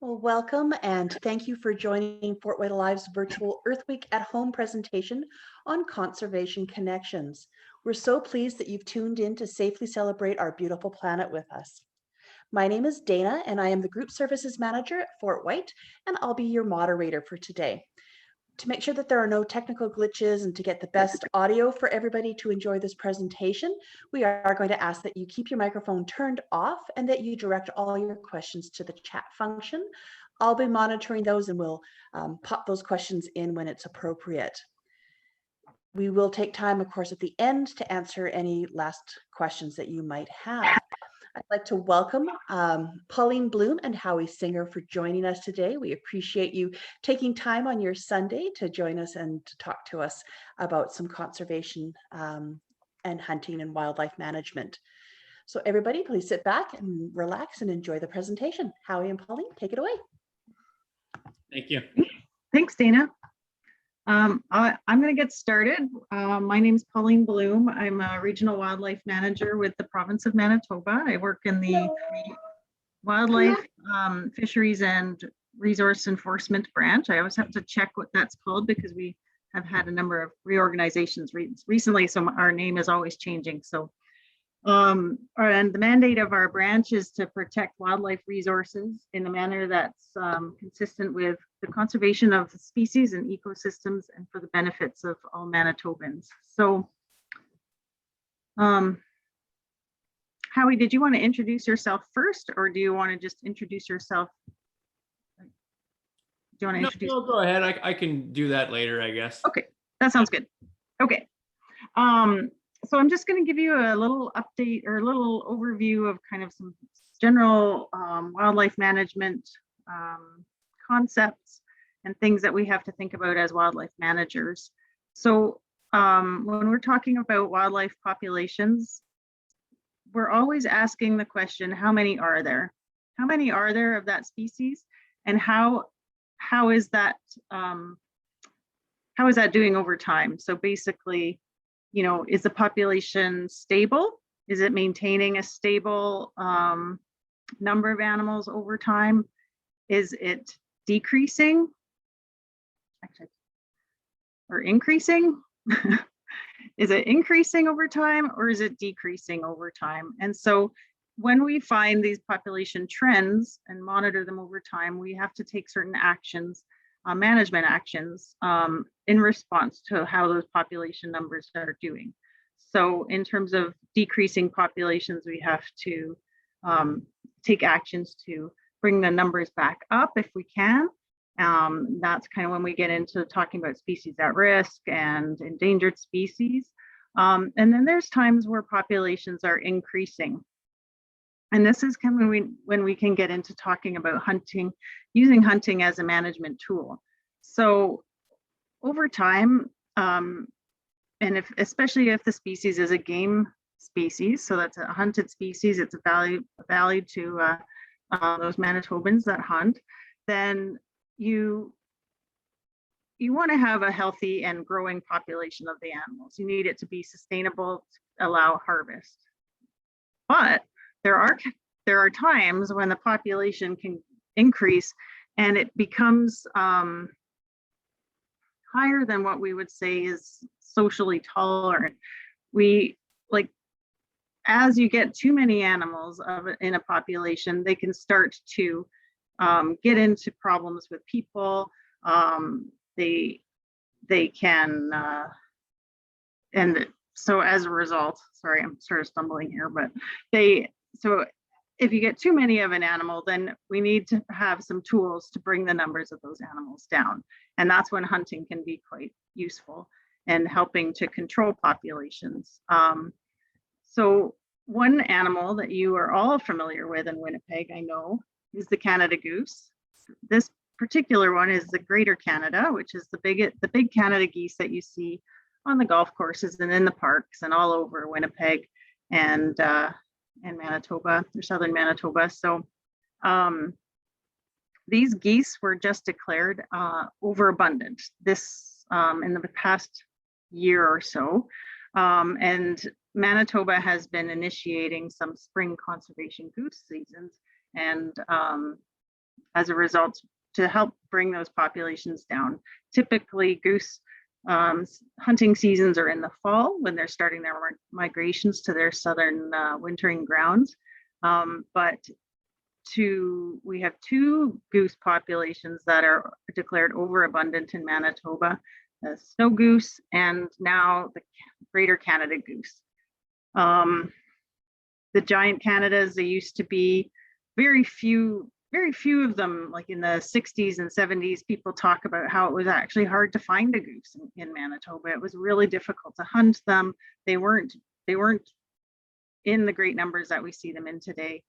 Well, welcome and thank you for joining Fort White Alive's virtual Earth Week at Home presentation on conservation connections. We're so pleased that you've tuned in to safely celebrate our beautiful planet with us. My name is Dana and I am the Group Services Manager at Fort White, and I'll be your moderator for today. To make sure that there are no technical glitches and to get the best audio for everybody to enjoy this presentation, we are going to ask that you keep your microphone turned off and that you direct all your questions to the chat function. I'll be monitoring those and we'll pop those questions in when it's appropriate. We will take time, of course, at the end to answer any last questions that you might have. I'd like to welcome Pauline Bloom and Howie Singer for joining us today. We appreciate you taking time on your Sunday to join us and to talk to us about some conservation and hunting and wildlife management. So everybody, please sit back and relax and enjoy the presentation. Howie and Pauline, take it away. Thank you. Thanks, Dana. I'm going to get started. My name is Pauline Bloom. I'm a regional wildlife manager with the province of Manitoba. I work in the wildlife, fisheries and resource enforcement branch. I always have to check what that's called because we have had a number of reorganizations recently, so our name is always changing. So, and the mandate of our branch is to protect wildlife resources in a manner that's consistent with the conservation of species and ecosystems and for the benefits of all Manitobans. So, Howie, did you want to introduce yourself first, or do you want to just introduce yourself? Do you want to introduce? No, go ahead. I can do that later, I guess. Okay, that sounds good. Okay. So I'm just going to give you a little update or a little overview of kind of some general wildlife management concepts and things that we have to think about as wildlife managers. So when we're talking about wildlife populations, we're always asking the question, how many are there? How many are there of that species? And how is that doing over time? So basically, you know, is the population stable? Is it maintaining a stable number of animals over time? Is it decreasing or increasing? Is it increasing over time or is it decreasing over time? And so when we find these population trends and monitor them over time, we have to take certain actions, management actions, in response to how those population numbers are doing. So in terms of decreasing populations, we have to take actions to bring the numbers back up if we can. That's kind of when we get into talking about species at risk and endangered species. And then there's times where populations are increasing. And this is kind of when we can get into talking about hunting, using hunting as a management tool. So over time, and especially if the species is a game species, so that's a hunted species, it's a value to those Manitobans that hunt, then you want to have a healthy and growing population of the animals. You need it to be sustainable to allow harvest. But there are times when the population can increase and it becomes higher than what we would say is socially tolerant. As you get too many animals in a population, they can start to get into problems with people. They can, and so as a result, sorry, I'm sort of stumbling here, but so if you get too many of an animal, then we need to have some tools to bring the numbers of those animals down. And that's when hunting can be quite useful and helping to control populations. So one animal that you are all familiar with in Winnipeg, I know, is the Canada goose. This particular one is the Greater Canada, which is the big Canada geese that you see on the golf courses and in the parks and all over Winnipeg and Manitoba, or southern Manitoba. So these geese were just declared overabundant this in the past year or so. And Manitoba has been initiating some spring conservation goose seasons. And as a result to help bring those populations down. Typically, goose hunting seasons are in the fall when they're starting their migrations to their southern wintering grounds. But we have 2 goose populations that are declared overabundant in Manitoba, the snow goose and now the greater Canada goose. The giant Canadas, they used to be very few of them. Like in the 60s and 70s, people talk about how it was actually hard to find a goose in Manitoba. It was really difficult to hunt them. They weren't in the great numbers that we see them in today.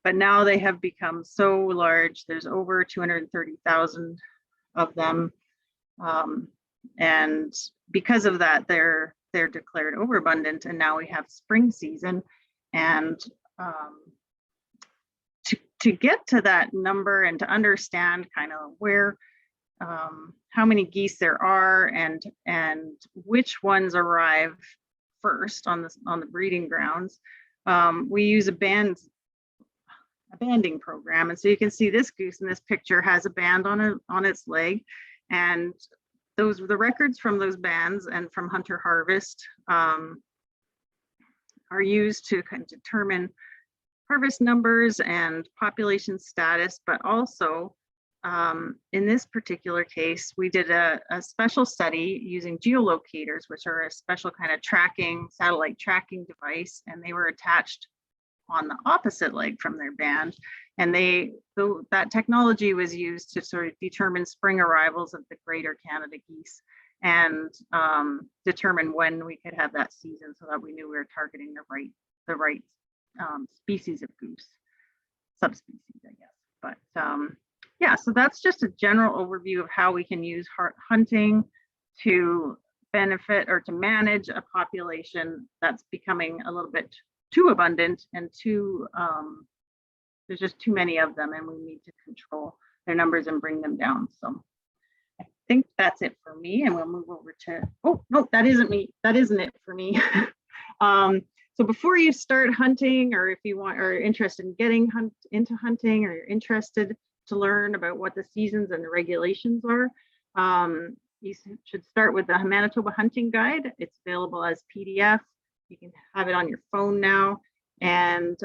But now they have become so large. There's over 230,000 of them. And because of that, they're declared overabundant. And now we have spring season. And to get to that number and to understand kind of where, how many geese there are and which ones arrive first on the breeding grounds, we use a banding program. And so you can see this goose in this picture has a band on its leg, and the records from those bands and from Hunter Harvest are used to kind of determine harvest numbers and population status. But also in this particular case, we did a special study using geolocators, which are a special kind of satellite tracking device, and they were attached on the opposite leg from their band. And that technology was used to sort of determine spring arrivals of the greater Canada geese and determine when we could have that season, so that we knew we were targeting the right species of goose, subspecies, I guess. But yeah, so that's just a general overview of how we can use hunting to benefit or to manage a population that's becoming a little bit too abundant and there's just too many of them, and we need to control their numbers and bring them down. So I think that's it for me, and we'll move over to, oh no, that isn't me. That isn't it for me. So before you start hunting, or if you are interested in getting into hunting, or you're interested to learn about what the seasons and the regulations are, you should start with the Manitoba Hunting Guide. It's available as PDF. You can have it on your phone now, and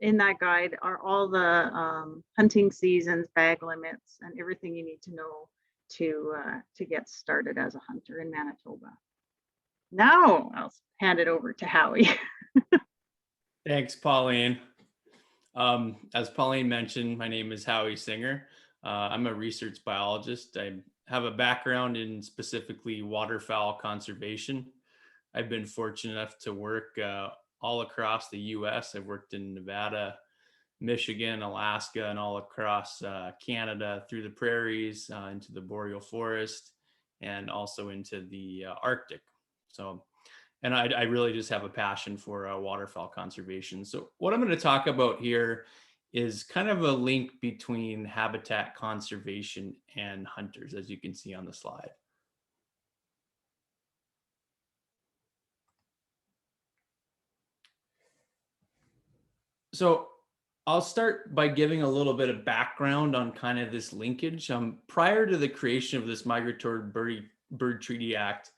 in that guide are all the hunting seasons, bag limits, and everything you need to know to get started as a hunter in Manitoba. Now I'll hand it over to Howie. Thanks, Pauline. As Pauline mentioned, my name is Howie Singer. I'm a research biologist. I have a background in specifically waterfowl conservation. I've been fortunate enough to work all across the US. I've worked in Nevada, Michigan, Alaska, and all across Canada, through the prairies, into the boreal forest, and also into the Arctic. So, and I really just have a passion for waterfowl conservation. So what I'm going to talk about here is kind of a link between habitat conservation and hunters, as you can see on the slide. So I'll start by giving a little bit of background on kind of this linkage. Prior to the creation of this Migratory Bird Treaty Act,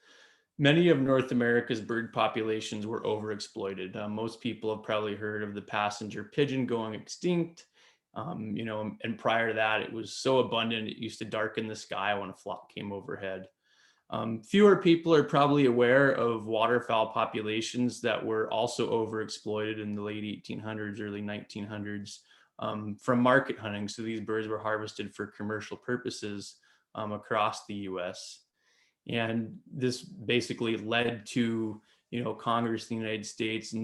many of North America's bird populations were overexploited. Most people have probably heard of the passenger pigeon going extinct. And prior to that, it was so abundant, it used to darken the sky when a flock came overhead. Fewer people are probably aware of waterfowl populations that were also overexploited in the late 1800s, early 1900s from market hunting. So these birds were harvested for commercial purposes across the US. And this basically led to, Congress in the United States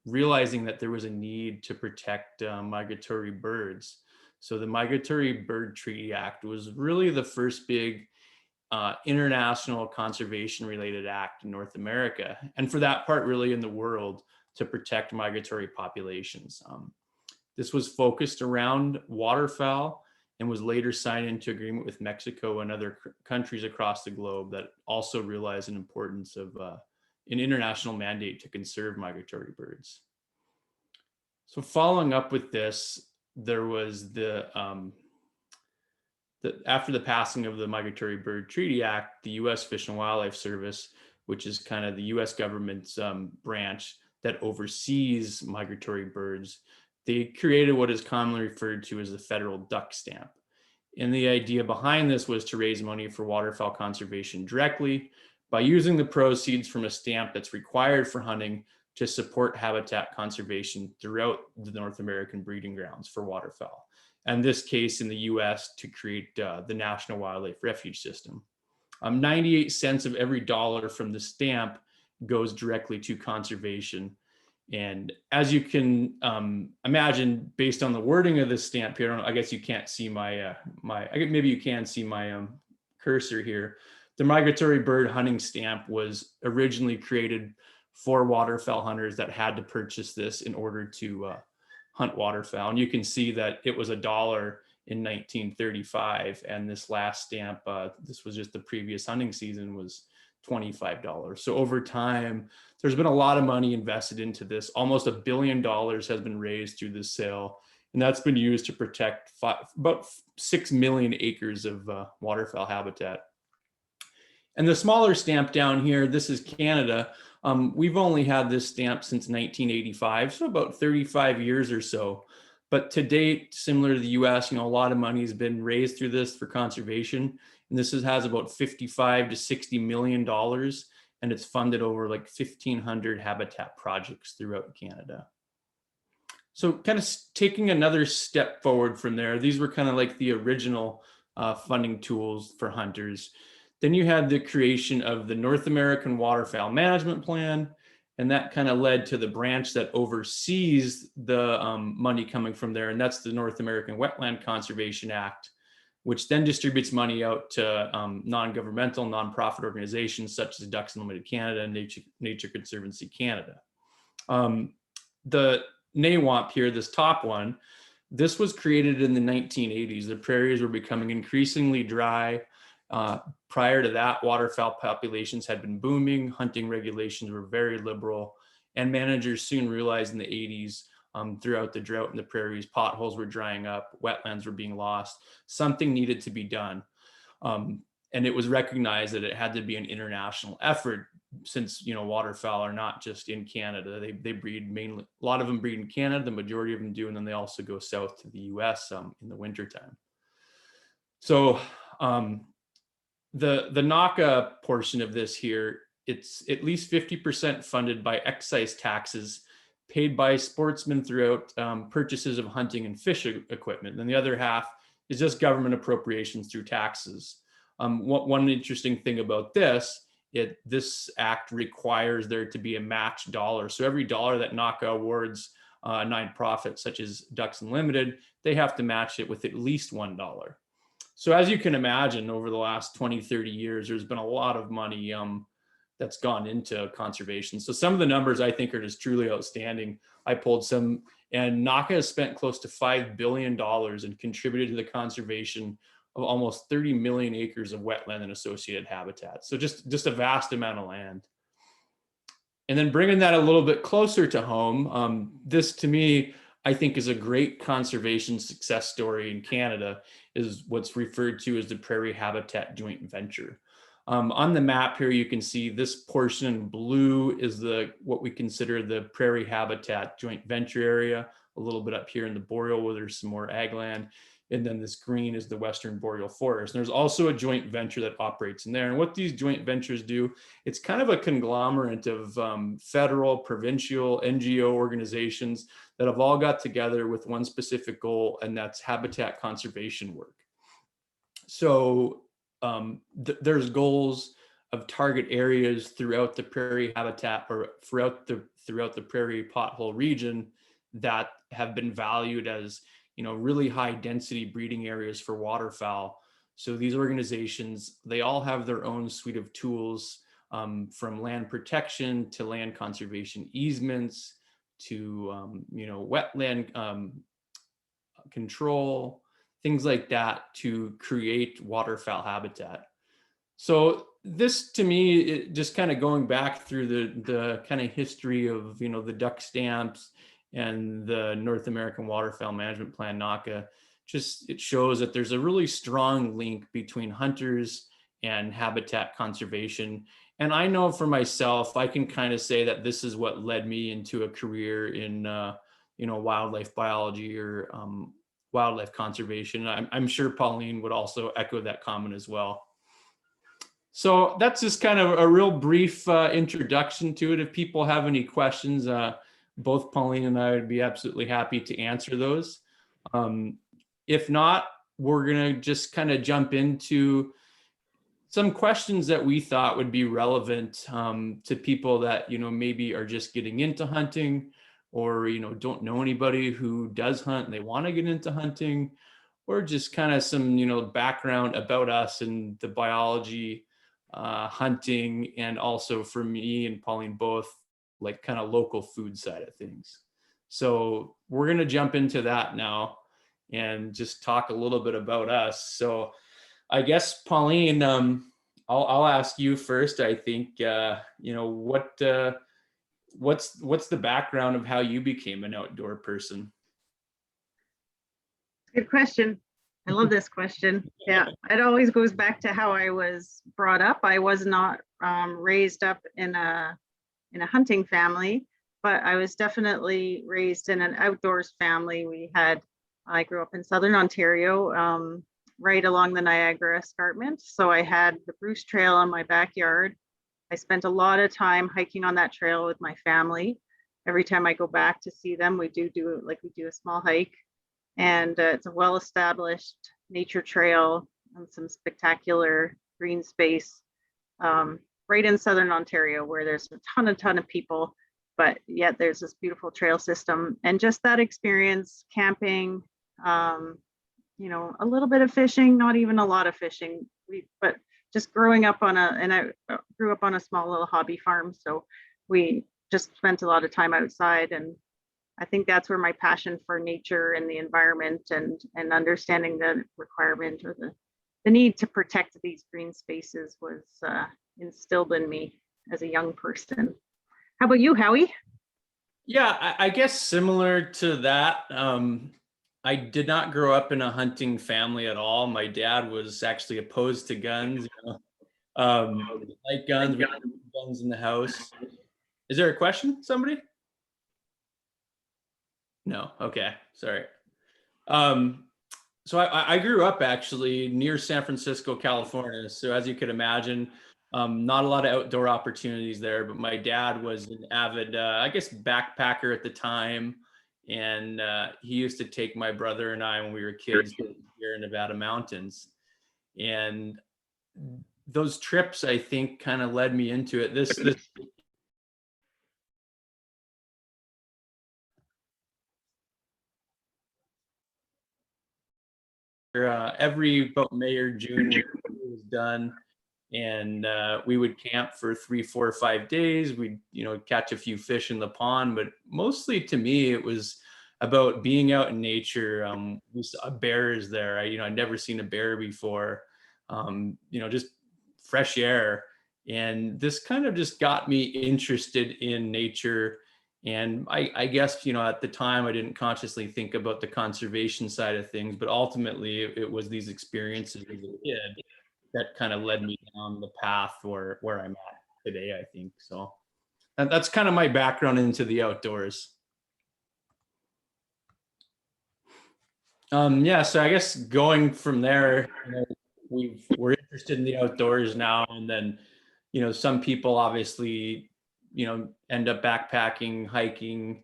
realizing that there was a need to protect migratory birds. So the Migratory Bird Treaty Act was really the first big international conservation related act in North America, and for that part really in the world, to protect migratory populations. This was focused around waterfowl and was later signed into agreement with Mexico and other countries across the globe that also realized an importance of an international mandate to conserve migratory birds. So following up with this, there was after the passing of the Migratory Bird Treaty Act, the U.S. Fish and Wildlife Service, which is kind of the U.S. government's branch that oversees migratory birds, they created what is commonly referred to as the federal duck stamp. And the idea behind this was to raise money for waterfowl conservation directly by using the proceeds from a stamp that's required for hunting to support habitat conservation throughout the North American breeding grounds for waterfowl. And this case in the US to create the National Wildlife Refuge System. 98 cents of every dollar from the stamp goes directly to conservation. And as you can imagine, based on the wording of this stamp here, I guess you can't see maybe you can see my cursor here. The migratory bird hunting stamp was originally created for waterfowl hunters that had to purchase this in order to hunt waterfowl. And you can see that it was $1 in 1935. And this last stamp, this was just the previous hunting season, was $25. So over time, there's been a lot of money invested into this. Almost $1 billion has been raised through this sale. And that's been used to protect about 6 million acres of waterfowl habitat. And the smaller stamp down here, this is Canada. We've only had this stamp since 1985, so about 35 years or so. But to date, similar to the US, a lot of money has been raised through this for conservation. And this has about $55 to $60 million, and it's funded over like 1,500 habitat projects throughout Canada. So kind of taking another step forward from there, these were kind of like the original funding tools for hunters. Then you had the creation of the North American Waterfowl Management Plan, and that kind of led to the branch that oversees the money coming from there, and that's the North American Wetland Conservation Act, which then distributes money out to non-governmental, nonprofit organizations such as Ducks Unlimited Canada and Nature Conservancy Canada. The NAWAMP here, this top one, this was created in the 1980s. The prairies were becoming increasingly dry. Prior to that, waterfowl populations had been booming, hunting regulations were very liberal, and managers soon realized in the 80s, throughout the drought in the prairies, potholes were drying up, wetlands were being lost, something needed to be done. And it was recognized that it had to be an international effort since, waterfowl are not just in Canada. They breed mainly, a lot of them breed in Canada, the majority of them do, and then they also go south to the US in the wintertime. So, the NACA portion of this here, it's at least 50% funded by excise taxes paid by sportsmen throughout purchases of hunting and fish equipment. And the other half is just government appropriations through taxes. One interesting thing about this act requires there to be a match dollar. So every dollar that NACA awards a nonprofit such as Ducks Unlimited, they have to match it with at least $1. So as you can imagine, over the last 20, 30 years, there's been a lot of money that's gone into conservation. So some of the numbers I think are just truly outstanding. I pulled some, and NACA has spent close to $5 billion and contributed to the conservation of almost 30 million acres of wetland and associated habitat. So just a vast amount of land. And then bringing that a little bit closer to home, this to me, I think is a great conservation success story in Canada, is what's referred to as the Prairie Habitat Joint Venture. On the map here, you can see this portion in blue is what we consider the Prairie Habitat Joint Venture area, a little bit up here in the Boreal where there's some more ag land. And then this green is the Western Boreal Forest. And there's also a joint venture that operates in there. And what these joint ventures do, it's kind of a conglomerate of federal, provincial, NGO organizations that have all got together with one specific goal, and that's habitat conservation work. So there's goals of target areas throughout the prairie habitat or throughout the prairie pothole region that have been valued as really high density breeding areas for waterfowl. So these organizations, they all have their own suite of tools, from land protection to land conservation easements to wetland control, things like that, to create waterfowl habitat. So this, to me, just kind of going back through the kind of history of the duck stamps and the North American Waterfowl Management Plan, NACA, it shows that there's a really strong link between hunters and habitat conservation. And I know for myself, I can kind of say that this is what led me into a career in, wildlife biology or wildlife conservation. I'm sure Pauline would also echo that comment as well. So that's just kind of a real brief introduction to it. If people have any questions, both Pauline and I would be absolutely happy to answer those. If not, we're going to just kind of jump into some questions that we thought would be relevant to people that, maybe are just getting into hunting, or, don't know anybody who does hunt and they want to get into hunting, or just kind of some, background about us and the biology, hunting, and also for me and Pauline both, like kind of local food side of things. So we're going to jump into that now and just talk a little bit about us. So I guess, Pauline, I'll ask you first. I think, what's the background of how you became an outdoor person? Good question. I love this question. Yeah, it always goes back to how I was brought up. I was not raised up in a hunting family, but I was definitely raised in an outdoors family. I grew up in Southern Ontario, right along the Niagara Escarpment. So I had the Bruce Trail in my backyard. I spent a lot of time hiking on that trail with my family. Every time I go back to see them, we do a small hike. And it's a well-established nature trail and some spectacular green space right in Southern Ontario, where there's a ton of people, but yet there's this beautiful trail system. And just that experience, camping, a little bit of fishing, not even a lot of fishing, but just growing up and I grew up on a small little hobby farm. So we just spent a lot of time outside, and I think that's where my passion for nature and the environment and understanding the requirement or the need to protect these green spaces was instilled in me as a young person. How about you, Howie? Yeah, I guess similar to that. I did not grow up in a hunting family at all. My dad was actually opposed to guns. Like guns, we had guns in the house. Is there a question, somebody? No. Okay. Sorry. So I grew up actually near San Francisco, California. So as you could imagine, not a lot of outdoor opportunities there, but my dad was an avid, backpacker at the time. And he used to take my brother and I when we were kids here in Nevada mountains. And those trips, I think, kind of led me into it. This every about May or June it was done, and we would camp for 3, 4, 5 days. We'd catch a few fish in the pond, but mostly to me it was about being out in nature. We saw bears there. I'd never seen a bear before. Just fresh air, and this kind of just got me interested in nature. And I guess, at the time I didn't consciously think about the conservation side of things, but ultimately it was these experiences as a kid that kind of led me down the path where I'm at today, I think. So that's kind of my background into the outdoors. So I guess going from there, we're interested in the outdoors now, and then, some people obviously, end up backpacking, hiking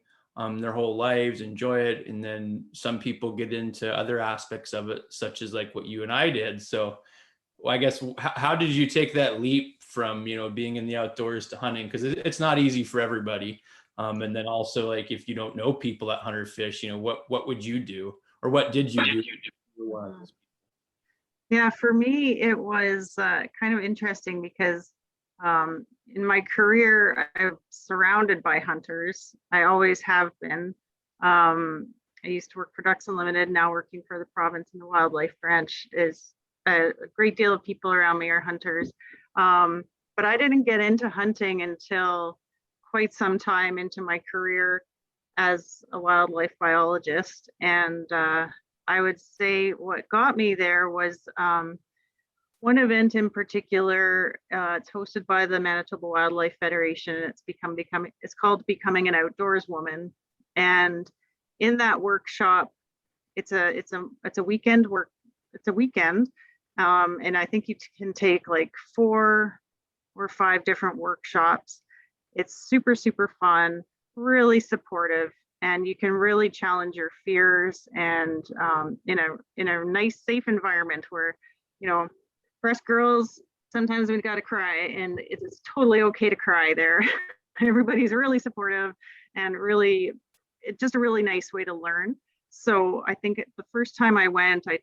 their whole lives, enjoy it. And then some people get into other aspects of it, such as like what you and I did. So I guess, how did you take that leap from, being in the outdoors to hunting? Because it's not easy for everybody. And then also, like, if you don't know people that hunt or fish, what would you do? Or what did you do? Yeah, for me, it was kind of interesting because in my career, I'm surrounded by hunters. I always have been. I used to work for Ducks Unlimited. Now working for the province and the wildlife branch is a great deal of people around me are hunters. But I didn't get into hunting until quite some time into my career as a wildlife biologist. And I would say what got me there was one event in particular. It's hosted by the Manitoba Wildlife Federation, and it's called Becoming an Outdoors Woman. And in that workshop, it's a weekend work. It's a weekend, and I think you can take like 4 or 5 different workshops. It's super, super fun, really supportive, and you can really challenge your fears, and in a nice, safe environment where, you know, for us girls, sometimes we got to cry, and it's totally okay to cry there. Everybody's really supportive, and really, it's just a really nice way to learn. So I think the first time I went, I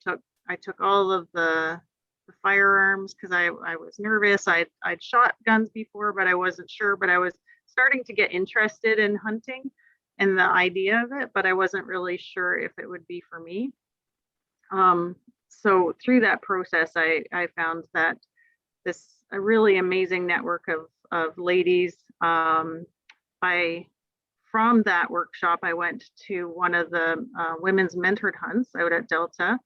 took all of the firearms because I was nervous. I'd shot guns before, but I wasn't sure. But I was starting to get interested in hunting and the idea of it, but I wasn't really sure if it would be for me. So through that process, I found that a really amazing network of ladies. From that workshop, I went to one of the women's mentored hunts out at Delta.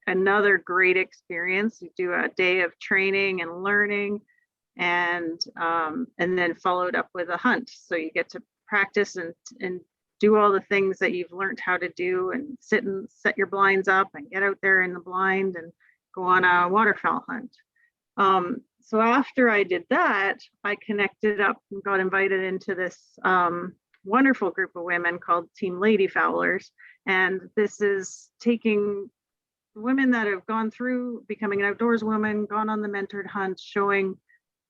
Another great experience. You do a day of training and learning, and then followed up with a hunt. So you get to practice and do all the things that you've learned how to do, and sit and set your blinds up and get out there in the blind and go on a waterfowl hunt. So after I did that, I connected up and got invited into this wonderful group of women called Team Lady Fowlers. And this is taking women that have gone through becoming an outdoors woman, gone on the mentored hunt, showing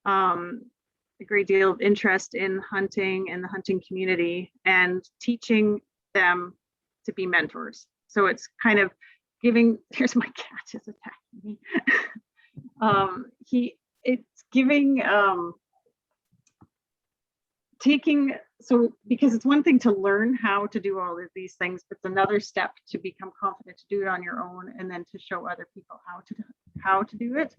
a great deal of interest in hunting and the hunting community, and teaching them to be mentors. So it's kind of giving, here's my cat is attacking me. It's giving, taking, so because it's one thing to learn how to do all of these things, but it's another step to become confident to do it on your own, and then to show other people how to do it.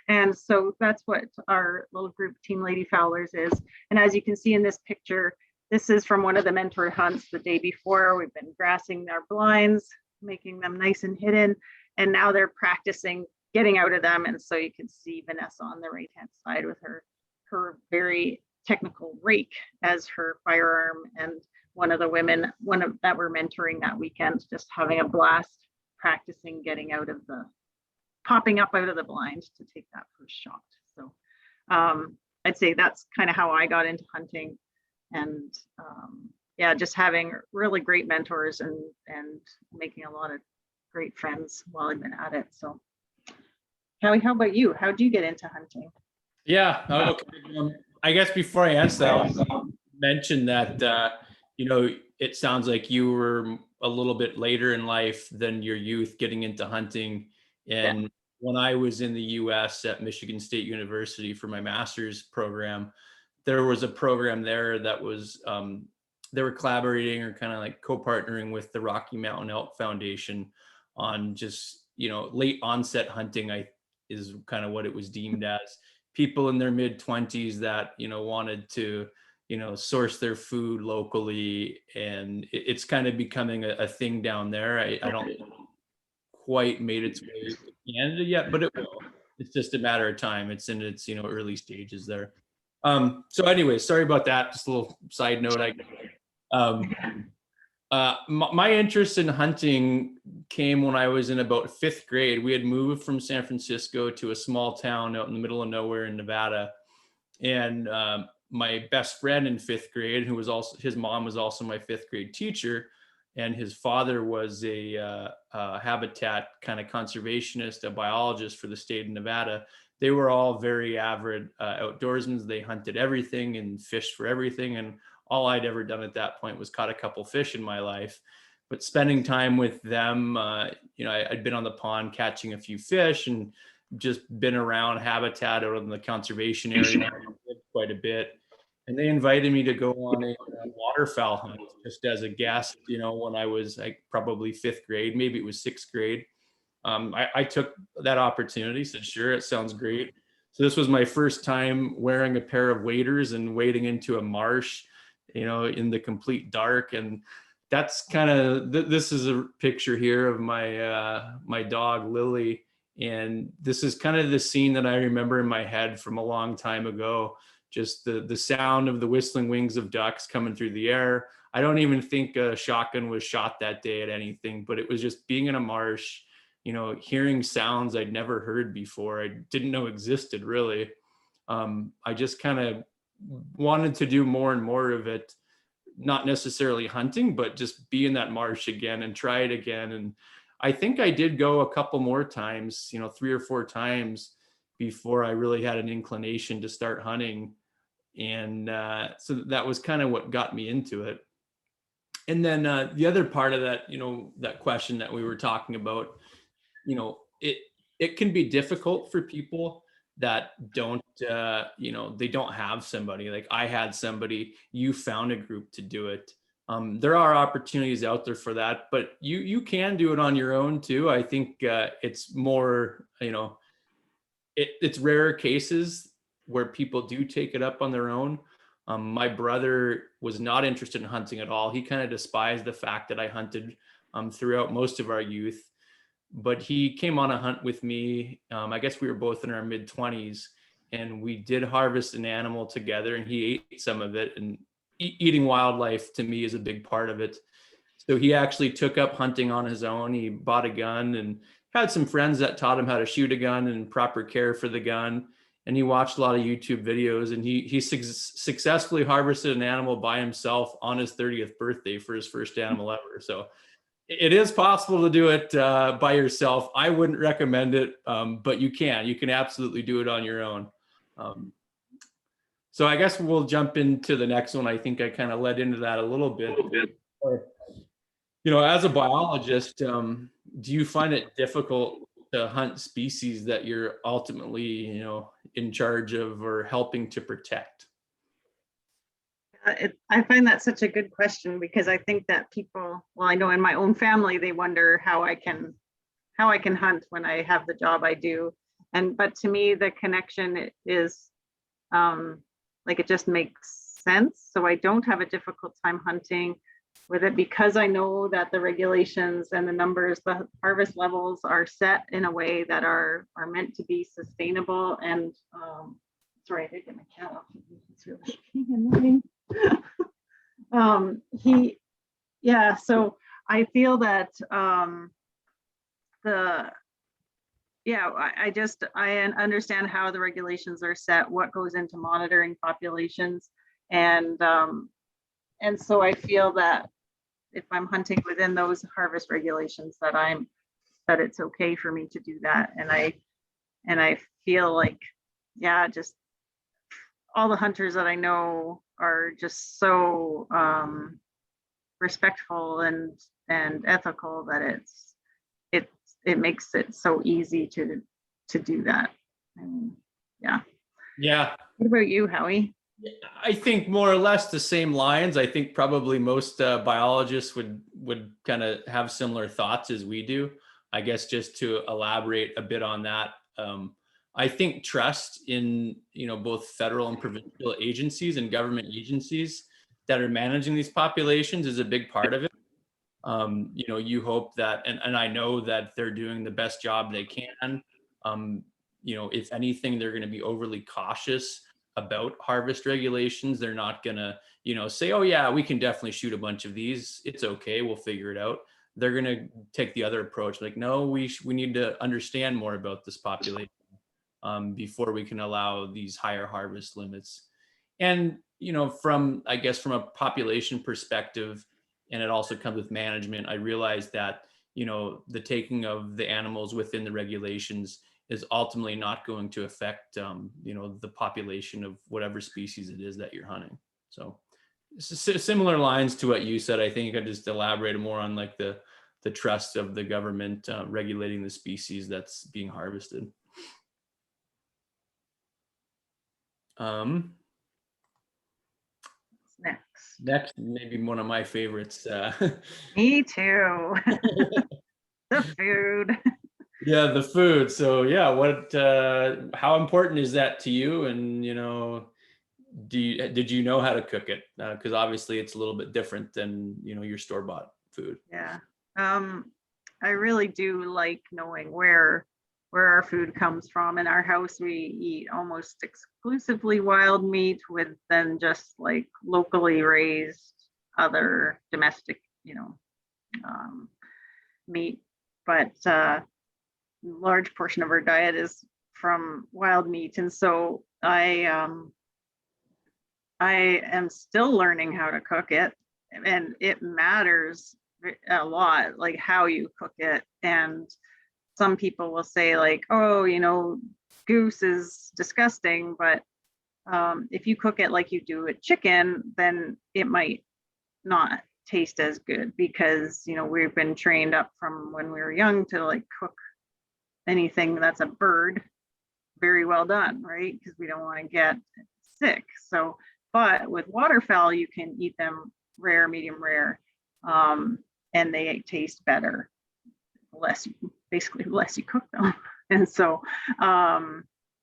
And so that's what our little group Team Lady Fowlers is. And as you can see in this picture, this is from one of the mentor hunts the day before. We've been grassing their blinds, making them nice and hidden, and now they're practicing getting out of them. And so you can see Vanessa on the right hand side with her very technical rake as her firearm, and one of the women that we're mentoring that weekend, just having a blast practicing getting popping up out of the blind to take that first shot. So I'd say that's kind of how I got into hunting, and yeah, just having really great mentors and making a lot of great friends while I've been at it. So Howie, how about you? How did you get into hunting? Yeah, okay. I guess before I answer that, I'll mention that, it sounds like you were a little bit later in life than your youth getting into hunting. And yeah, when I was in the US at Michigan State University for my master's program, there was a program there that was, they were collaborating or kind of like co-partnering with the Rocky Mountain Elk Foundation on just, late onset hunting, is kind of what it was deemed as. People in their mid-20s that, wanted to, source their food locally. And it's kind of becoming a thing down there. I don't quite made its way to Canada yet, but it will. It's just a matter of time. It's in its, early stages there. So anyway, sorry about that. Just a little side note. My interest in hunting came when I was in about 5th grade. We had moved from San Francisco to a small town out in the middle of nowhere in Nevada. And my best friend in 5th grade, his mom was also my 5th grade teacher, and his father was a habitat kind of conservationist, a biologist for the state of Nevada. They were all very avid outdoorsmen. They hunted everything and fished for everything. And all I'd ever done at that point was caught a couple fish in my life. But spending time with them, I'd been on the pond catching a few fish and just been around habitat out in the conservation area quite a bit. And they invited me to go on a waterfowl hunt just as a guest, when I was probably 5th grade, maybe it was 6th grade. I took that opportunity, said, sure, it sounds great. So this was my first time wearing a pair of waders and wading into a marsh in the complete dark. And that's kind of, this is a picture here of my dog Lily. And this is kind of the scene that I remember in my head from a long time ago. Just the sound of the whistling wings of ducks coming through the air. I don't even think a shotgun was shot that day at anything, but it was just being in a marsh, hearing sounds I'd never heard before. I didn't know existed really. I just kind of wanted to do more and more of it, not necessarily hunting, but just be in that marsh again and try it again. And I think I did go a couple more times, 3 or 4 times before I really had an inclination to start hunting. And so that was kind of what got me into it. And then the other part of that, that question that we were talking about, it can be difficult for people that don't, they don't have somebody. Like I had somebody, you found a group to do it. There are opportunities out there for that, but you can do it on your own too. I think it's more, it's rarer cases where people do take it up on their own. My brother was not interested in hunting at all. He kind of despised the fact that I hunted throughout most of our youth, but he came on a hunt with me. I guess we were both in our mid-20s, and we did harvest an animal together, and he ate some of it. And eating wildlife to me is a big part of it. So he actually took up hunting on his own. He bought a gun and had some friends that taught him how to shoot a gun and proper care for the gun. And he watched a lot of YouTube videos, and he successfully harvested an animal by himself on his 30th birthday for his first animal ever. So it is possible to do it by yourself. I wouldn't recommend it, but you can absolutely do it on your own. So I guess we'll jump into the next one. I think I kind of led into that a little bit. As a biologist, do you find it difficult to hunt species that you're ultimately, in charge of or helping to protect? I find that such a good question, because I think that people, well, I know in my own family, they wonder how I can hunt when I have the job I do. But to me, the connection is it just makes sense. So I don't have a difficult time hunting with it, because I know that the regulations and the numbers, the harvest levels are set in a way that are meant to be sustainable. And sorry, I did get my cat off. It's really annoying. So I feel that I understand how the regulations are set, what goes into monitoring populations, and so I feel that if I'm hunting within those harvest regulations, that it's okay for me to do that. And I feel like, just all the hunters that I know are just so respectful and ethical that it makes it so easy to do that. Yeah. What about you, Howie? I think more or less the same lines. I think probably most biologists would kind of have similar thoughts as we do. I guess just to elaborate a bit on that, I think trust in both federal and provincial agencies and government agencies that are managing these populations is a big part of it. You hope that, and I know that they're doing the best job they can. If anything, they're going to be overly cautious about harvest regulations. They're not going to, say, oh yeah, we can definitely shoot a bunch of these. It's okay. We'll figure it out. They're going to take the other approach. Like, no, we need to understand more about this population before we can allow these higher harvest limits. And, from a population perspective, and it also comes with management, I realized that, the taking of the animals within the regulations is ultimately not going to affect, the population of whatever species it is that you're hunting. So similar lines to what you said. I think I just elaborated more on like the trust of the government regulating the species that's being harvested. Next, maybe one of my favorites. Me too. The food. Yeah, the food. So yeah, how important is that to you? And did you know how to cook it? Because obviously it's a little bit different than, your store-bought food. Yeah. I really do like knowing where our food comes from. In our house, we eat almost exclusively wild meat with then just like locally raised other domestic, meat. But large portion of our diet is from wild meat. And so I am still learning how to cook it, and it matters a lot, like how you cook it. And some people will say like, oh, goose is disgusting, but if you cook it like you do with chicken, then it might not taste as good, because we've been trained up from when we were young to like cook anything that's a bird very well done, right? Because we don't want to get sick. So, but with waterfowl, you can eat them rare, medium rare, and they taste better less you cook them. And so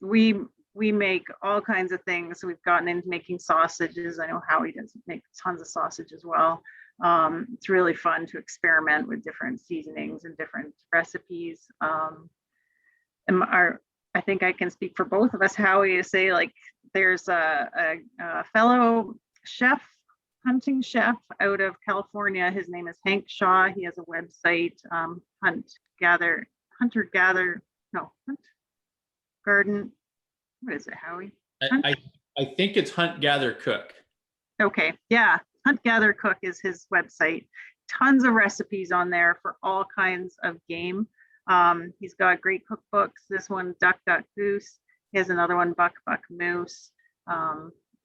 we make all kinds of things. So we've gotten into making sausages. I know Howie does make tons of sausage as well. It's really fun to experiment with different seasonings and different recipes. And I think I can speak for both of us, Howie, to say like there's a fellow chef, hunting chef out of California. His name is Hank Shaw. He has a website, Hunt Garden. What is it, Howie? I think it's Hunt Gather Cook. Okay, yeah, Hunt Gather Cook is his website. Tons of recipes on there for all kinds of game. He's got great cookbooks. This one, Duck Goose. He has another one, Buck Moose,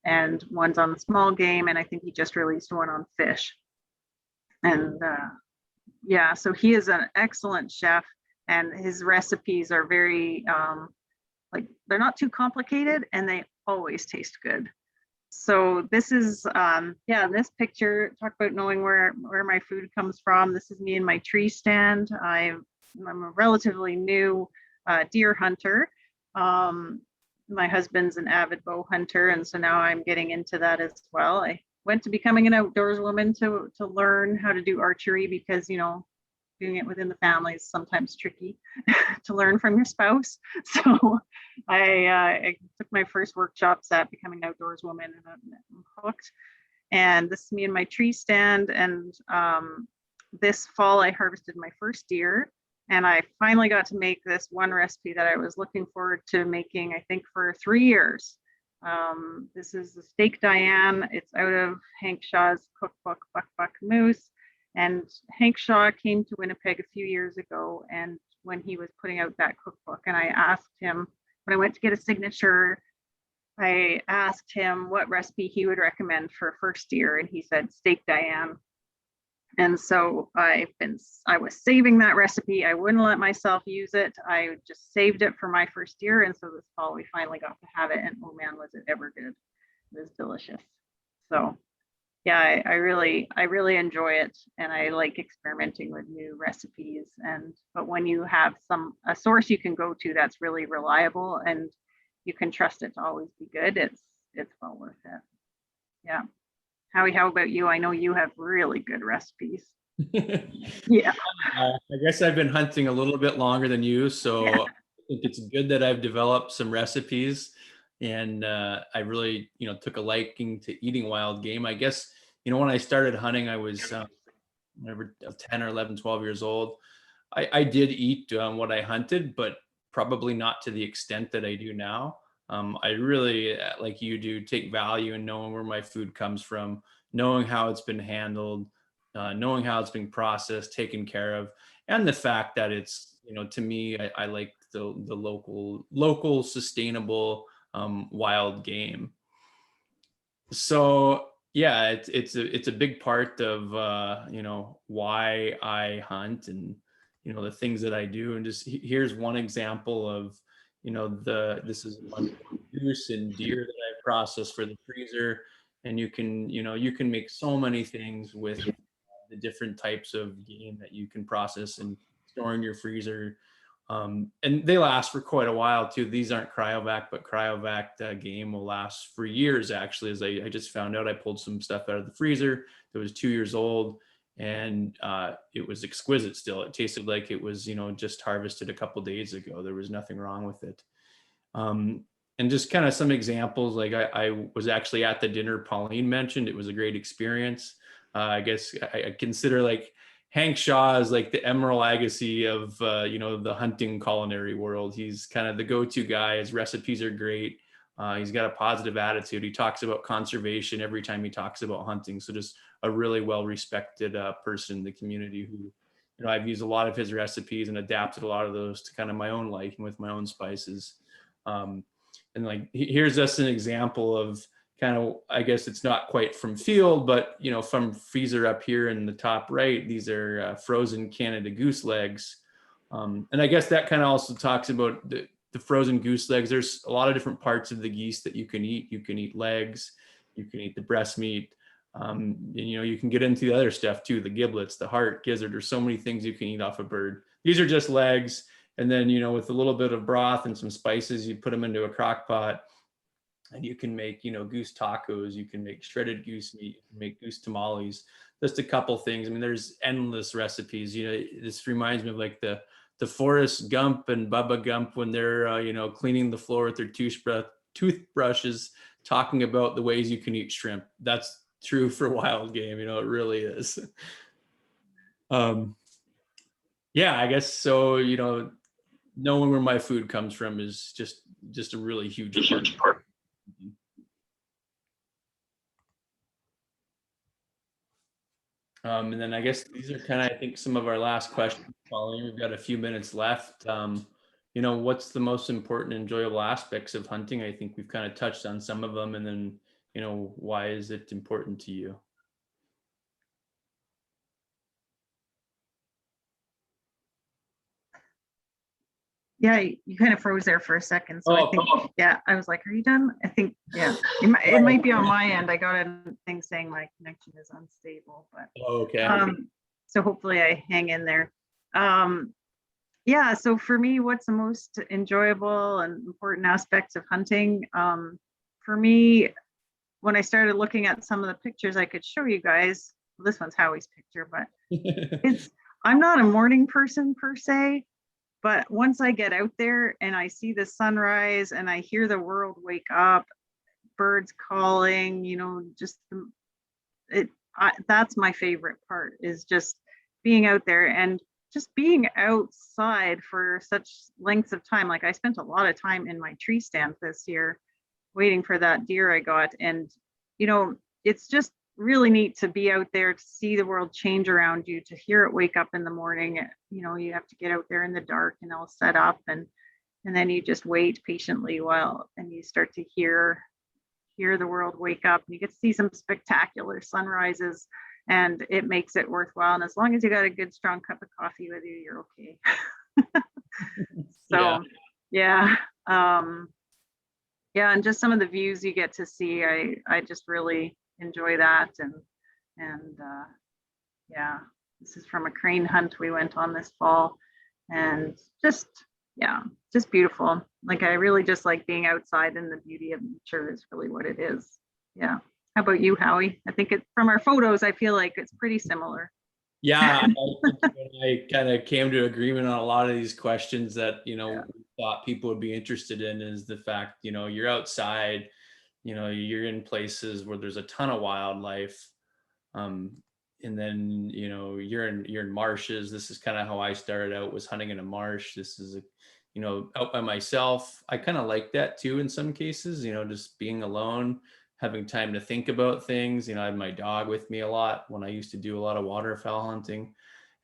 and one's on small game. And I think he just released one on fish. And yeah, so he is an excellent chef, and his recipes are very like they're not too complicated, and they always taste good. So this is this picture, talk about knowing where my food comes from. This is me in my tree stand. I'm a relatively new deer hunter. My husband's an avid bow hunter, and so now I'm getting into that as well. I went to becoming an outdoors woman to learn how to do archery, because doing it within the family is sometimes tricky to learn from your spouse. So I took my first workshops at becoming an outdoors woman, and I'm hooked. And this is me in my tree stand. And this fall I harvested my first deer, and I finally got to make this one recipe that I was looking forward to making, I think, for 3 years. This is the steak Diane. It's out of Hank Shaw's cookbook, Buck Moose. And Hank Shaw came to Winnipeg a few years ago, and when he was putting out that cookbook, and I asked him, when I went to get a signature, I asked him what recipe he would recommend for first deer, and he said steak Diane. And so I was saving that recipe. I wouldn't let myself use it. I just saved it for my first deer. And so this fall we finally got to have it, and oh man, was it ever good. It was delicious. So yeah, I really enjoy it, and I like experimenting with new recipes. But when you have a source you can go to that's really reliable and you can trust it to always be good, it's well worth it. Yeah. Howie, how about you? I know you have really good recipes. Yeah. I guess I've been hunting a little bit longer than you, so yeah. I think it's good that I've developed some recipes, and I really, took a liking to eating wild game. I guess, when I started hunting, I was 10 or 11, 12 years old. I did eat what I hunted, but probably not to the extent that I do now. I really, like you do, take value in knowing where my food comes from, knowing how it's been handled, knowing how it's being processed, taken care of, and the fact that it's, to me, I like the local sustainable wild game. So yeah, it's a big part of why I hunt, and the things that I do. And just here's one example of this is one goose and deer that I process for the freezer. And you can make so many things with the different types of game that you can process and store in your freezer. And they last for quite a while too. These aren't cryovac, but cryovac game will last for years. Actually, as I just found out, I pulled some stuff out of the freezer that was 2 years old, and it was exquisite still. It tasted like it was, just harvested a couple days ago. There was nothing wrong with it. And just kind of some examples, like I was actually at the dinner Pauline mentioned. It was a great experience. I guess I consider like Hank Shaw is like the Emerald Agassi of, the hunting culinary world. He's kind of the go-to guy. His recipes are great. He's got a positive attitude. He talks about conservation every time he talks about hunting. So just a really well-respected person in the community who, I've used a lot of his recipes and adapted a lot of those to kind of my own liking with my own spices. And like, here's just an example of kind of, I guess it's not quite from field, but, from freezer up here in the top right, these are frozen Canada goose legs. And I guess that kind of also talks about the frozen goose legs. There's a lot of different parts of the geese that you can eat. You can eat legs, you can eat the breast meat. And, you can get into the other stuff too, the giblets, the heart, gizzard. There's so many things you can eat off a bird. These are just legs. And then, with a little bit of broth and some spices, you put them into a crock pot and you can make, goose tacos, you can make shredded goose meat, you can make goose tamales, just a couple things. I mean, there's endless recipes. This reminds me of like the Forrest Gump and Bubba Gump when they're, cleaning the floor with their toothbrushes, talking about the ways you can eat shrimp. That's true for wild game. It really is. Yeah, I guess so. Knowing where my food comes from is just a really huge part. And then I guess these are kind of, I think, some of our last questions, Pauline. We've got a few minutes left. What's the most important, enjoyable aspects of hunting? I think we've kind of touched on some of them, and then, why is it important to you? Yeah, you kind of froze there for a second. So I think, yeah, I was like, are you done? I think, yeah, it might be on my end. I got a thing saying my connection is unstable, but Okay. So hopefully I hang in there. Yeah, so for me, what's the most enjoyable and important aspects of hunting? For me, when I started looking at some of the pictures I could show you guys, well, this one's Howie's picture, but I'm not a morning person per se. But once I get out there and I see the sunrise and I hear the world wake up, birds calling, that's my favorite part, is just being out there and just being outside for such lengths of time. Like I spent a lot of time in my tree stand this year waiting for that deer I got. And, it's just really neat to be out there, to see the world change around you, to hear it wake up in the morning. You have to get out there in the dark and all set up, and then you just wait patiently and you start to hear the world wake up, and you get to see some spectacular sunrises, and it makes it worthwhile. And as long as you got a good strong cup of coffee with you, you're okay. So yeah. And just some of the views you get to see, I just really enjoy that. And yeah, this is from a crane hunt we went on this fall, and just beautiful. Like I really just like being outside, and the beauty of nature is really what it is. Yeah. How about you, Howie? I think from our photos, I feel like it's pretty similar. Yeah, I think I kind of came to agreement on a lot of these questions that, we thought people would be interested in, is the fact, you're outside, you're in places where there's a ton of wildlife. And then, you're in marshes. This is kind of how I started out, was hunting in a marsh. This is, out by myself. I kind of like that too in some cases, just being alone, having time to think about things. I had my dog with me a lot when I used to do a lot of waterfowl hunting,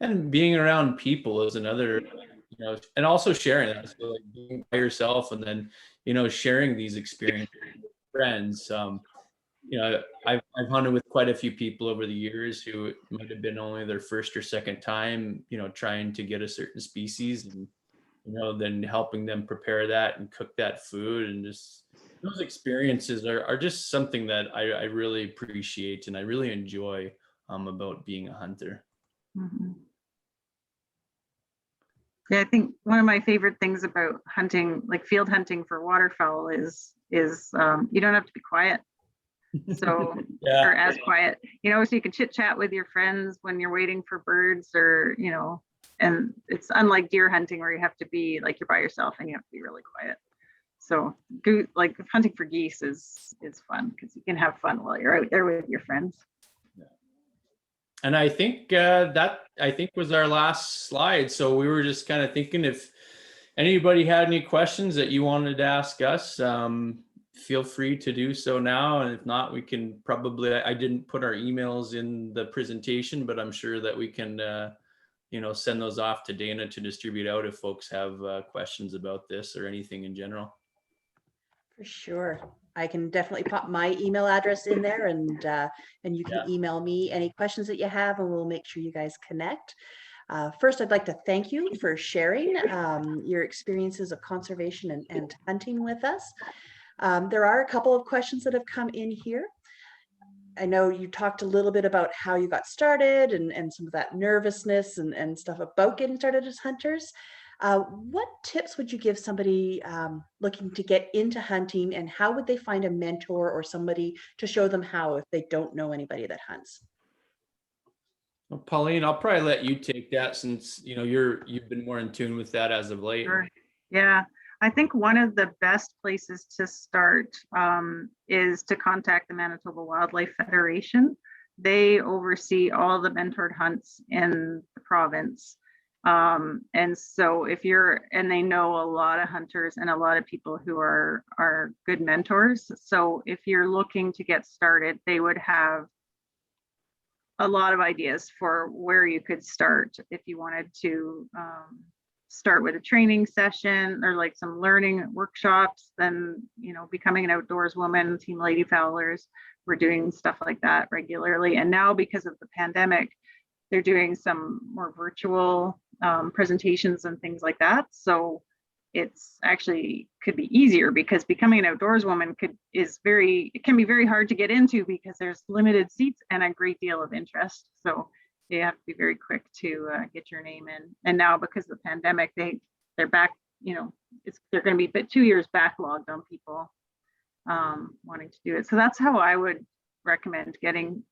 and being around people is another, and also sharing that. So like being by yourself and then, sharing these experiences with friends. I've hunted with quite a few people over the years who it might have been only their first or second time, trying to get a certain species, and, then helping them prepare that and cook that food. And just those experiences are just something that I really appreciate and I really enjoy about being a hunter. Mm-hmm. Yeah, I think one of my favorite things about hunting, like field hunting for waterfowl, is you don't have to be quiet. So, Yeah. or as quiet, so you can chit chat with your friends when you're waiting for birds, or and it's unlike deer hunting where you have to be like you're by yourself and you have to be really quiet. So, like hunting for geese is fun because you can have fun while you're out there with your friends. And I think that was our last slide. So we were just kind of thinking if anybody had any questions that you wanted to ask us, feel free to do so now. And if not, we can probably, I didn't put our emails in the presentation, but I'm sure that we can, send those off to Dana to distribute out if folks have questions about this or anything in general. For sure. I can definitely pop my email address in there, and you can email me any questions that you have, and we'll make sure you guys connect. First, I'd like to thank you for sharing your experiences of conservation and hunting with us. There are a couple of questions that have come in here. I know you talked a little bit about how you got started and some of that nervousness and stuff about getting started as hunters. What tips would you give somebody looking to get into hunting, and how would they find a mentor or somebody to show them how if they don't know anybody that hunts? Well, Pauline, I'll probably let you take that since you've been more in tune with that as of late. Sure. Yeah, I think one of the best places to start is to contact the Manitoba Wildlife Federation. They oversee all the mentored hunts in the province. And so and they know a lot of hunters and a lot of people who are good mentors. So if you're looking to get started, they would have a lot of ideas for where you could start if you wanted to start with a training session or like some learning workshops. Then becoming an outdoors woman, Team Lady Fowlers, we're doing stuff like that regularly. And now because of the pandemic, they're doing some more virtual presentations and things like that. So it's actually could be easier because becoming an outdoors woman it can be very hard to get into because there's limited seats and a great deal of interest. So you have to be very quick to get your name in. And now because of the pandemic, they're back, they're going to be 2 years backlogged on people wanting to do it. So that's how I would recommend getting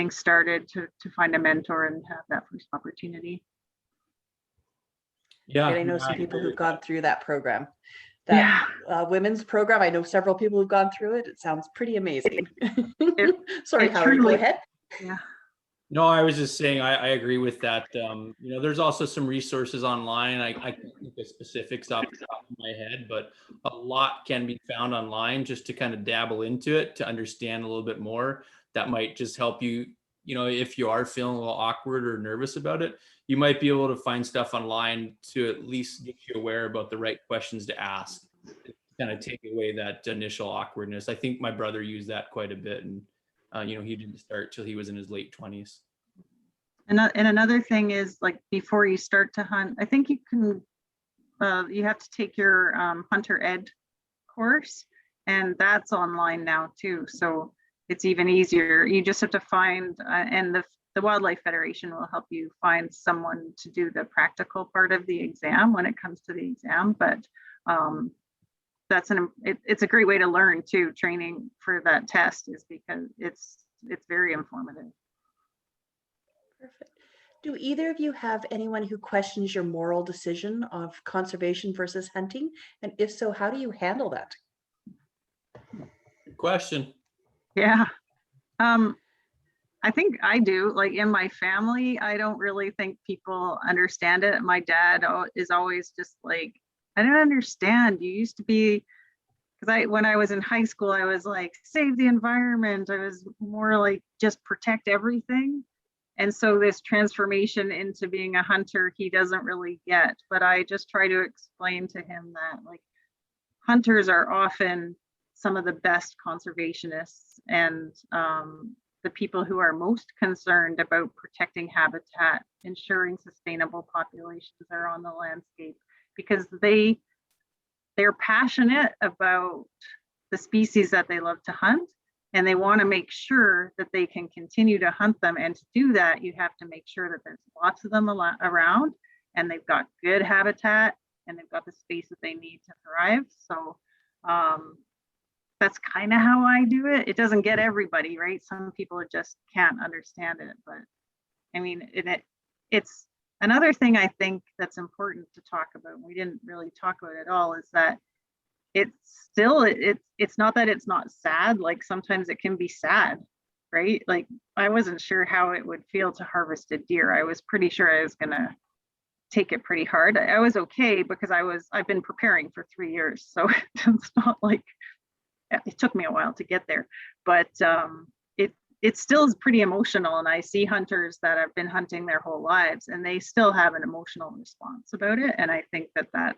started to find a mentor and have that first opportunity. Yeah, I know some people who've gone through that program, women's program. I know several people who've gone through it. It sounds pretty amazing. Sorry, Howie, go ahead. Yeah. No, I was just saying I agree with that. There's also some resources online. I can't think of specifics off the top of my head, but a lot can be found online just to kind of dabble into it, to understand a little bit more. That might just help you, if you are feeling a little awkward or nervous about it, you might be able to find stuff online to at least get you aware about the right questions to ask, to kind of take away that initial awkwardness. I think my brother used that quite a bit, and he didn't start till he was in his late 20s. And another thing is, like, before you start to hunt, I think you can, you have to take your Hunter Ed course, and that's online now too. So it's even easier. You just have to find, and the Wildlife Federation will help you find someone to do the practical part of the exam when it comes to the exam. But it's a great way to learn too. Training for that test is because it's very informative. Perfect. Do either of you have anyone who questions your moral decision of conservation versus hunting? And if so, how do you handle that? Good question. Yeah. I think I do. Like in my family, I don't really think people understand it. My dad is always just like, I don't understand. You used to be, because when I was in high school, I was like, save the environment. I was more like, just protect everything. And so this transformation into being a hunter, he doesn't really get. But I just try to explain to him that, like, hunters are often some of the best conservationists and the people who are most concerned about protecting habitat, ensuring sustainable populations are on the landscape, because they're passionate about the species that they love to hunt, and they want to make sure that they can continue to hunt them. And to do that, you have to make sure that there's lots of them around, and they've got good habitat and they've got the space that they need to thrive. So that's kind of how I do it. It doesn't get everybody, right? Some people just can't understand it, but I mean, it's another thing I think that's important to talk about. We didn't really talk about it at all, is that it's still, it's not that it's not sad. Like sometimes it can be sad, right? Like I wasn't sure how it would feel to harvest a deer. I was pretty sure I was gonna take it pretty hard. I was okay because I've been preparing for 3 years. So it's not like, it took me a while to get there, but it still is pretty emotional. And I see hunters that have been hunting their whole lives and they still have an emotional response about it. And I think that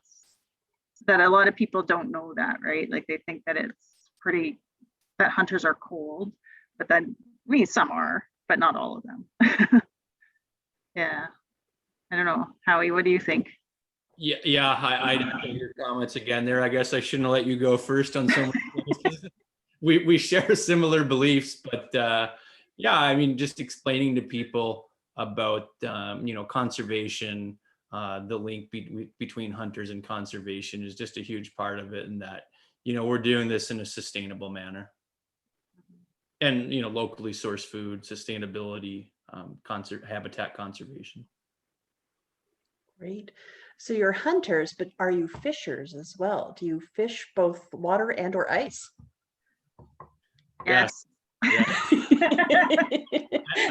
a lot of people don't know that, right? Like they think that that hunters are cold, but then, I mean, some are, but not all of them. Yeah. I don't know. Howie, what do you think? Yeah. I echo your comments again there. I guess I shouldn't have let you go first on so many things. We share similar beliefs, but yeah, I mean, just explaining to people about conservation, the link between hunters and conservation is just a huge part of it, and that we're doing this in a sustainable manner, and locally sourced food, sustainability, habitat conservation. Great. So you're hunters, but are you fishers as well? Do you fish both water and or ice? Yes.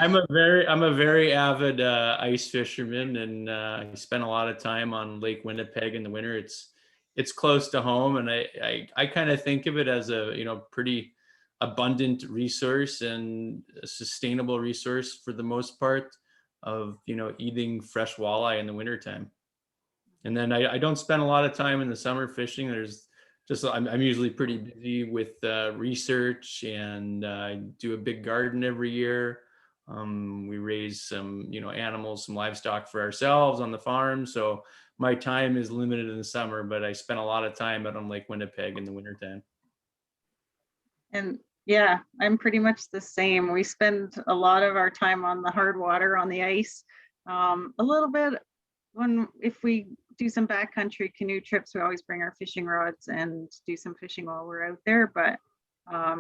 I'm a very avid ice fisherman, and I spend a lot of time on Lake Winnipeg in the winter. It's close to home, and I kind of think of it as a pretty abundant resource and a sustainable resource for the most part of eating fresh walleye in the wintertime. And then I don't spend a lot of time in the summer fishing. I'm usually pretty busy with research, and I do a big garden every year. We raise some animals, some livestock for ourselves on the farm. So my time is limited in the summer, but I spend a lot of time out on Lake Winnipeg in the wintertime. And yeah, I'm pretty much the same. We spend a lot of our time on the hard water, on the ice. A little bit if we do some backcountry canoe trips, we always bring our fishing rods and do some fishing while we're out there. But I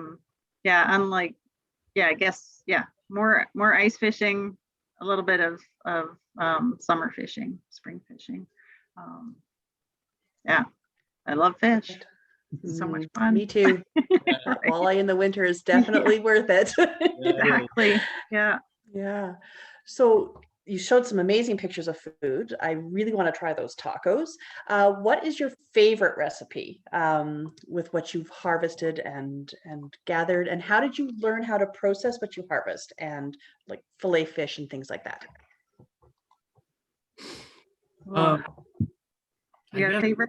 guess more ice fishing, a little bit of summer fishing, spring fishing. Yeah, I love fish. So much fun. Me too. Walleye in the winter is definitely worth it. Exactly. Yeah. Yeah. So you showed some amazing pictures of food. I really want to try those tacos. What is your favorite recipe with what you've harvested and gathered? And how did you learn how to process what you harvest and like fillet fish and things like that? You got a favorite?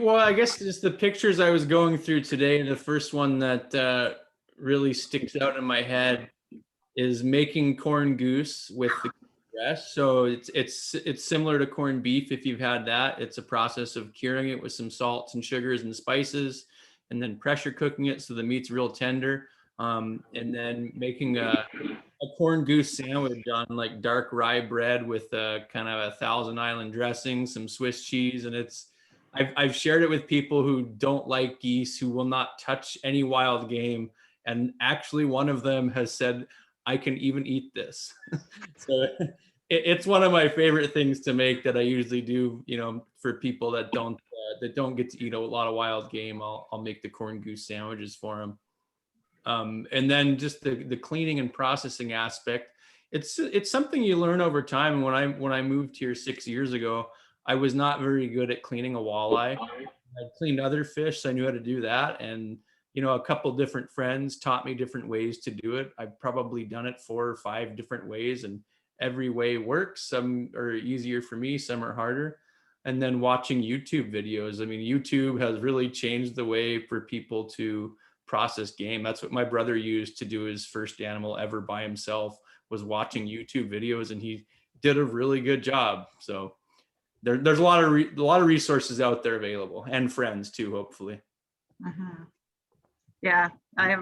Well, I guess just the pictures I was going through today, the first one that really sticks out in my head is making corned goose with the breast. So it's similar to corned beef if you've had that. It's a process of curing it with some salts and sugars and spices, and then pressure cooking it so the meat's real tender. And then making a corned goose sandwich on like dark rye bread with a kind of a Thousand Island dressing, some Swiss cheese, and I've shared it with people who don't like geese, who will not touch any wild game, and actually one of them has said, I can even eat this. So it's one of my favorite things to make that I usually do, for people that don't get to eat a lot of wild game. I'll make the corned goose sandwiches for them. And then just the cleaning and processing aspect, it's something you learn over time. And when I moved here 6 years ago, I was not very good at cleaning a walleye. I cleaned other fish, so I knew how to do that. And a couple different friends taught me different ways to do it. I've probably done it 4 or 5 different ways, and every way works. Some are easier for me, some are harder. And then watching YouTube videos. I mean, YouTube has really changed the way for people to process game. That's what my brother used to do his first animal ever by himself, was watching YouTube videos, and he did a really good job. So there's a lot of resources out there available, and friends too, hopefully. Mm-hmm. Yeah, I have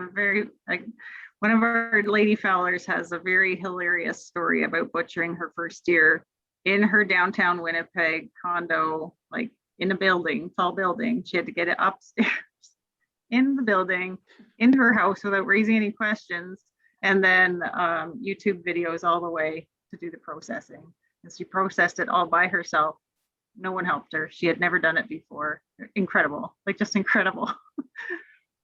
one of our lady fowlers has a very hilarious story about butchering her first deer in her downtown Winnipeg condo, like in a building, tall building. She had to get it upstairs in the building, into her house without raising any questions. And then YouTube videos all the way to do the processing. And she processed it all by herself. No one helped her. She had never done it before. Incredible, like just incredible.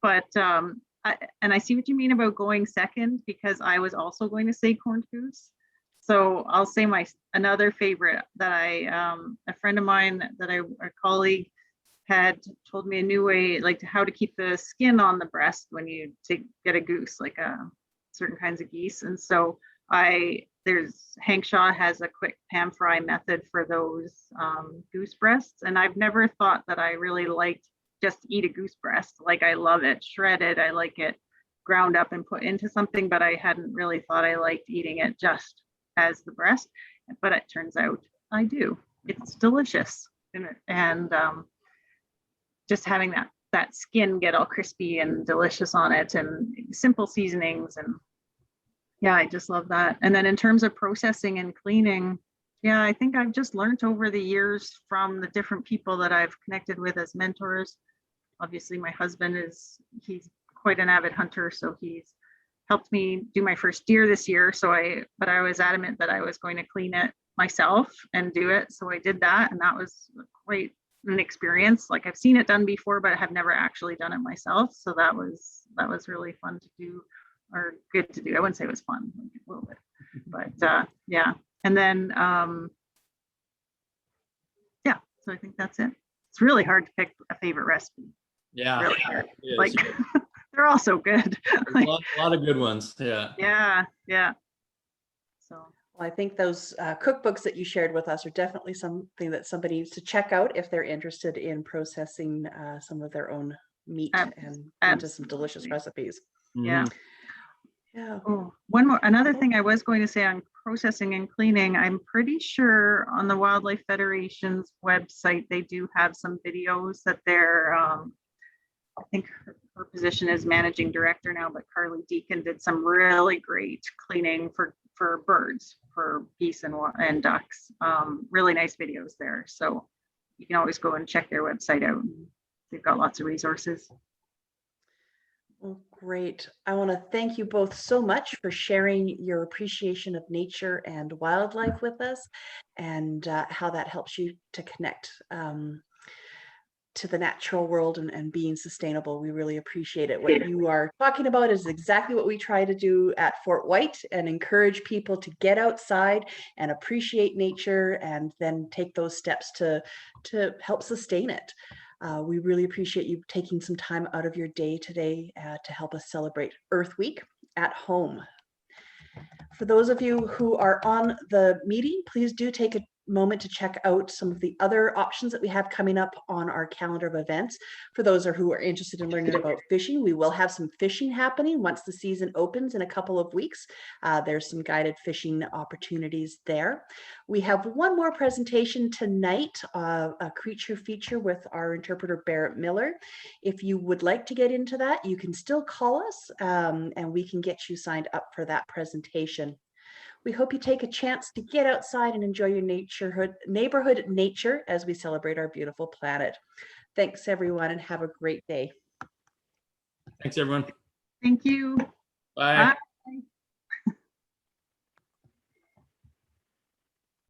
But I see what you mean about going second, because I was also going to say corned goose. So I'll say another favorite that a friend of mine a colleague had told me a new way, like how to keep the skin on the breast when you get a goose, like certain kinds of geese. And so Hank Shaw has a quick pan fry method for those goose breasts. And I've never thought that I really liked just eat a goose breast. Like I love it shredded. I like it ground up and put into something, but I hadn't really thought I liked eating it just as the breast. But it turns out I do. It's delicious. And just having that skin get all crispy and delicious on it, and simple seasonings, and yeah, I just love that. And then in terms of processing and cleaning, yeah, I think I've just learned over the years from the different people that I've connected with as mentors. Obviously, my husband he's quite an avid hunter, so he's helped me do my first deer this year. But I was adamant that I was going to clean it myself and do it. So I did that, and that was quite an experience. Like I've seen it done before, but I have never actually done it myself. So that was really fun to do, or good to do. I wouldn't say it was fun, a little bit, but yeah. And then yeah, so I think that's it. It's really hard to pick a favorite recipe. Yeah, really hard. Like they're all so good. Like, a lot of good ones. Yeah. So well, I think those cookbooks that you shared with us are definitely something that somebody needs to check out if they're interested in processing some of their own meat and into some delicious recipes. Yeah. Yeah. Oh, another thing I was going to say on processing and cleaning, I'm pretty sure on the Wildlife Federation's website, they do have some videos that they're, I think her position is managing director now, but Carly Deacon did some really great cleaning for birds, for geese and ducks. Really nice videos there. So you can always go and check their website out. They've got lots of resources. Well, great. I want to thank you both so much for sharing your appreciation of nature and wildlife with us, and how that helps you to connect to the natural world and being sustainable. We really appreciate it. What you are talking about is exactly what we try to do at Fort White, and encourage people to get outside and appreciate nature, and then take those steps to help sustain it. We really appreciate you taking some time out of your day today to help us celebrate Earth Week at home. For those of you who are on the meeting, please do take a moment to check out some of the other options that we have coming up on our calendar of events. For those who are interested in learning about fishing, we will have some fishing happening once the season opens in a couple of weeks. There's some guided fishing opportunities there. We have one more presentation tonight, a creature feature with our interpreter Barrett Miller. If you would like to get into that, you can still call us and we can get you signed up for that presentation. We hope you take a chance to get outside and enjoy your neighborhood nature as we celebrate our beautiful planet. Thanks, everyone, and have a great day. Thanks, everyone. Thank you. Bye. Bye.